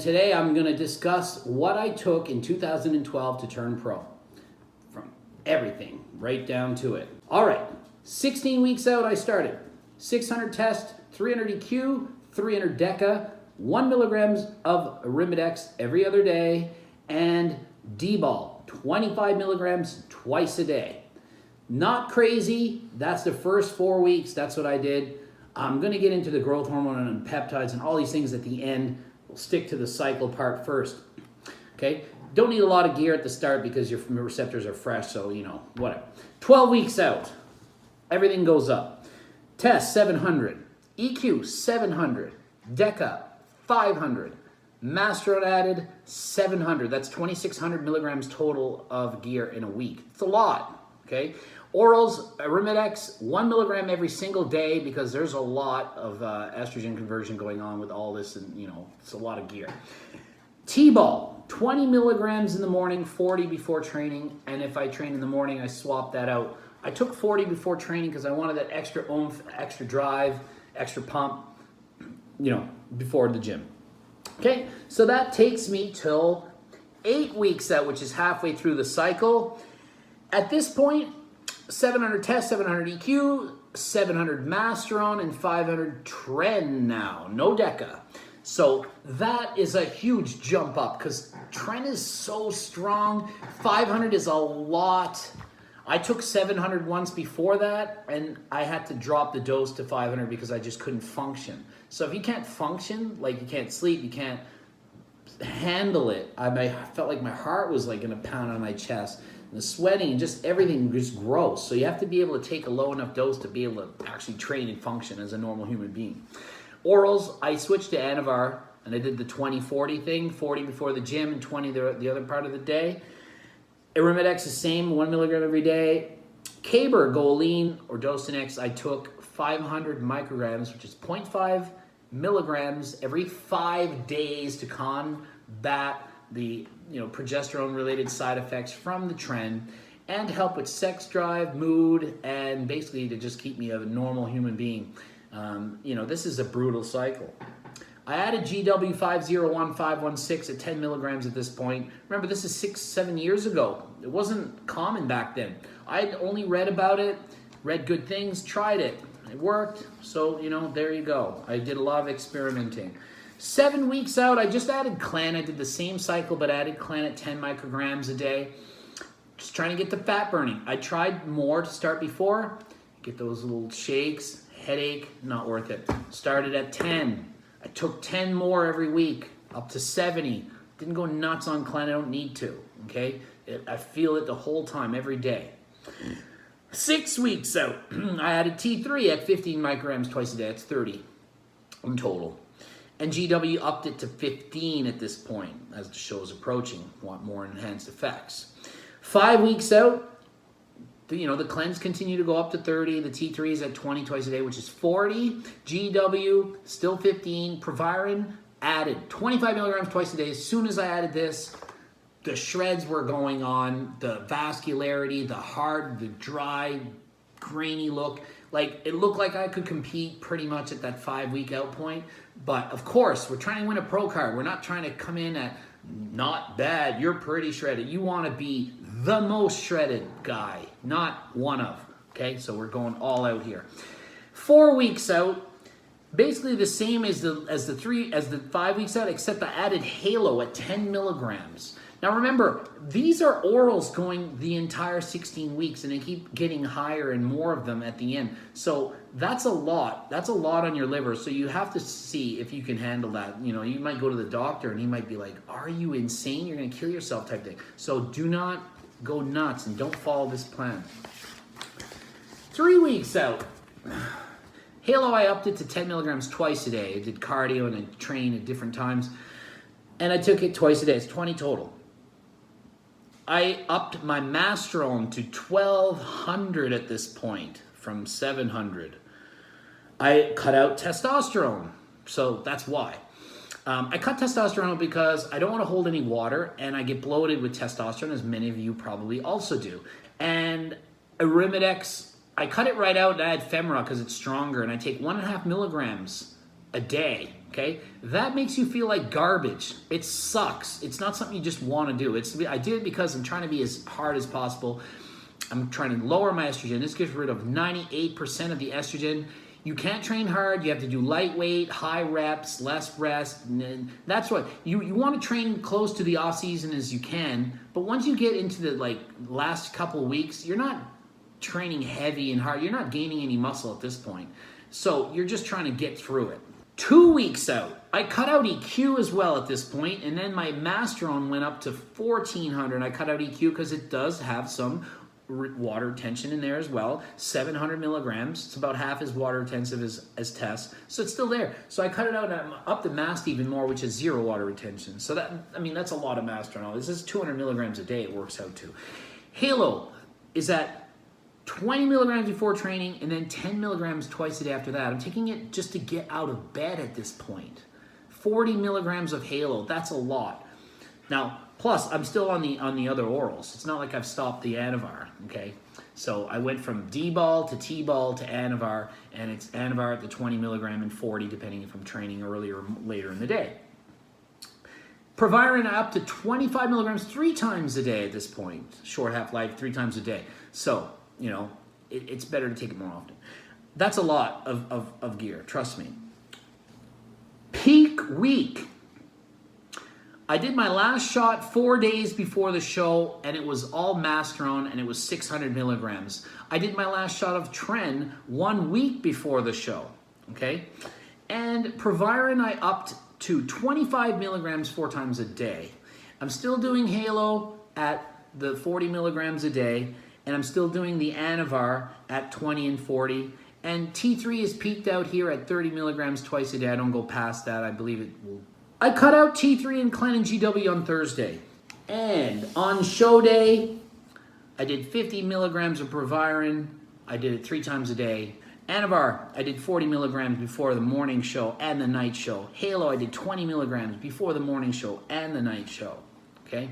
Today I'm going to discuss what I took in 2012 to turn pro. From everything, right down to it. All right, 16 weeks out I started. 600 test, 300 EQ, 300 DECA, 1 milligrams of Arimidex every other day, and D-ball, 25 milligrams twice a day. Not crazy. That's the first 4 weeks. That's what I did. I'm going to get into the growth hormone and peptides and all these things at the end. We'll stick to the cycle part first. Okay? Don't need a lot of gear at the start because your receptors are fresh, so, you know, whatever. 12 weeks out, everything goes up. Test, 700. EQ, 700. DECA, 500. Masteron added, 700. That's 2,600 milligrams total of gear in a week. It's a lot, okay? Orals, Arimidex, 1 milligram every single day because there's a lot of estrogen conversion going on with all this, and, you know, it's a lot of gear. T-ball, 20 milligrams in the morning, 40 before training, and if I train in the morning, I swap that out. I took 40 before training because I wanted that extra oomph, extra drive, extra pump, you know, before the gym. Okay, so that takes me till 8 weeks out, which is halfway through the cycle. At this point, 700 test, 700 EQ, 700 Masteron, and 500 Tren now. No DECA. So that is a huge jump up because Tren is so strong. 500 is a lot. I took 700 once before that, and I had to drop the dose to 500 because I just couldn't function. So if you can't function, like you can't sleep, you can't handle it. I felt like my heart was like in a pound on my chest. And the sweating and just everything was gross. So you have to be able to take a low enough dose to be able to actually train and function as a normal human being. Orals, I switched to Anavar, and I did the 20-40 thing, 40 before the gym and 20 the other part of the day. Arimidex the same, 1 milligram every day. Caber, Goline, or Dostinex, I took 500 micrograms, which is 0.5 milligrams every 5 days to combat the progesterone-related side effects from the Tren and to help with sex drive, mood, and basically to just keep me a normal human being. This is a brutal cycle. I added GW501516 at 10 milligrams at this point. Remember, this is 6-7 years ago. It wasn't common back then. I'd only read about it, read good things, tried it. It worked, so, there you go. I did a lot of experimenting. 7 weeks out, I just added Clan. I did the same cycle, but added Clan at 10 micrograms a day. Just trying to get the fat burning. I tried more to start before. Get those little shakes, headache, not worth it. Started at 10. I took 10 more every week, up to 70. Didn't go nuts on Clan, I don't need to, okay? I feel it the whole time, every day. 6 weeks out, I added T3 at 15 micrograms twice a day. That's 30 in total. And GW upped it to 15 at this point, as the show is approaching. Want more enhanced effects. 5 weeks out, the cleanse continue to go up to 30. The T3 is at 20 twice a day, which is 40. GW, still 15. Proviron, added 25 milligrams twice a day. As soon as I added this, the shreds were going on. The vascularity, the hard, the dry, grainy look. Like, it looked like I could compete pretty much at that 5 week out point. But, of course, we're trying to win a pro card. We're not trying to come in at not bad, you're pretty shredded. You want to be the most shredded guy, not one of. Okay, so we're going all out here. 4 weeks out, basically the same as the 5 weeks out, except I added Halo at 10 milligrams. Now remember, these are orals going the entire 16 weeks, and they keep getting higher and more of them at the end. So that's a lot. That's a lot on your liver. So you have to see if you can handle that. You might go to the doctor and he might be like, are you insane? You're going to kill yourself type thing. So do not go nuts and don't follow this plan. 3 weeks out. Halo, I upped it to 10 milligrams twice a day. I did cardio and I trained at different times. And I took it twice a day. It's 20 total. I upped my Masteron to 1,200 at this point from 700. I cut out testosterone, so that's why. I cut testosterone because I don't want to hold any water, and I get bloated with testosterone, as many of you probably also do. And Arimidex, I cut it right out, and I add Femra because it's stronger, and I take 1.5 milligrams a day okay? That makes you feel like garbage. It sucks. It's not something you just want to do. I did it because I'm trying to be as hard as possible. I'm trying to lower my estrogen. This gets rid of 98% of the estrogen. You can't train hard. You have to do lightweight, high reps, less rest. And that's what you want to train close to the off season as you can. But once you get into the last couple weeks, you're not training heavy and hard. You're not gaining any muscle at this point. So you're just trying to get through it. 2 weeks out, I cut out EQ as well at this point, and then my masterone went up to 1400. I cut out EQ because it does have some water retention in there as well. 700 milligrams. It's about half as water intensive as test. So it's still there. So I cut it out and I'm up the mast even more, which is 0 water retention. So that's a lot of masteronol. This is 200 milligrams a day it works out to. Halo is at 20 milligrams before training and then 10 milligrams twice a day after that. I'm taking it just to get out of bed at this point. 40 milligrams of Halo, that's a lot. Now, plus, I'm still on the other orals. It's not like I've stopped the Anavar, okay? So I went from D-ball to T-ball to Anavar, and it's Anavar at the 20 milligram and 40, depending if I'm training earlier or later in the day. Proviron up to 25 milligrams 3 times a day at this point. Short half-life, 3 times a day. So, it's better to take it more often. That's a lot of gear, trust me. Peak week. I did my last shot 4 days before the show, and it was all masterone, and it was 600 milligrams. I did my last shot of Tren 1 week before the show, okay? And Proviron I upped to 25 milligrams 4 times a day. I'm still doing Halo at the 40 milligrams a day, and I'm still doing the Anavar at 20 and 40. And T3 is peaked out here at 30 milligrams twice a day. I don't go past that. I believe it will. I cut out T3 and Clen and GW on Thursday. And on show day, I did 50 milligrams of Proviron. I did it 3 times a day. Anavar, I did 40 milligrams before the morning show and the night show. Halo, I did 20 milligrams before the morning show and the night show. Okay?